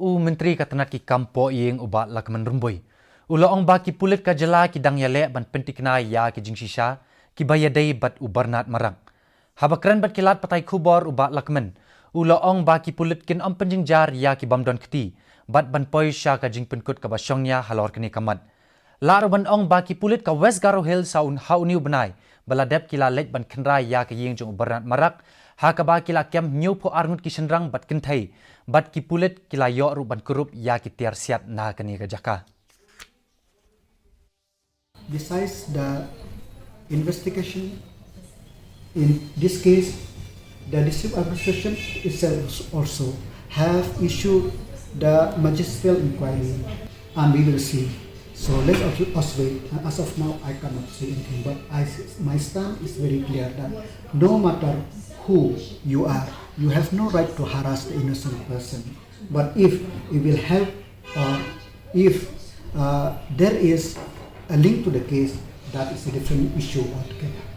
Menteri katanat ki kampo yeng ubat lakman rumboi. Ong baki Pulit ka jela ki dang yale ban pentikna ya ki Jingshisha ki bayadai bat ubarnat Marak. Habakran bat kilat patai kubor ubat lakman. Ong baki Pulit kin penjing jar ya ki bamdon keti bat ban poi sha ka jing penkut ka basyongnya Halor kini kamat. Lar ban ong baki Pulit ka West Garo Hill saun hauniu Bniah baladep kila lek ban kenrai ya ki yeng jong ubarnat Marak. Kaba kila kem nyu po arngut ki senrang bat kentai bat ki Pulit kila yo ru ban kurup ya ki tiar siat na kani ka jaka. Besides the investigation, in this case, the district administration itself also have issued the magisterial inquiry, and we will see. So let us wait. As of now, I cannot say anything, but my stand is very clear that no matter who you are, you have no right to harass the innocent person. But if it will help, or if there is a link to the case, that is a different issue altogether.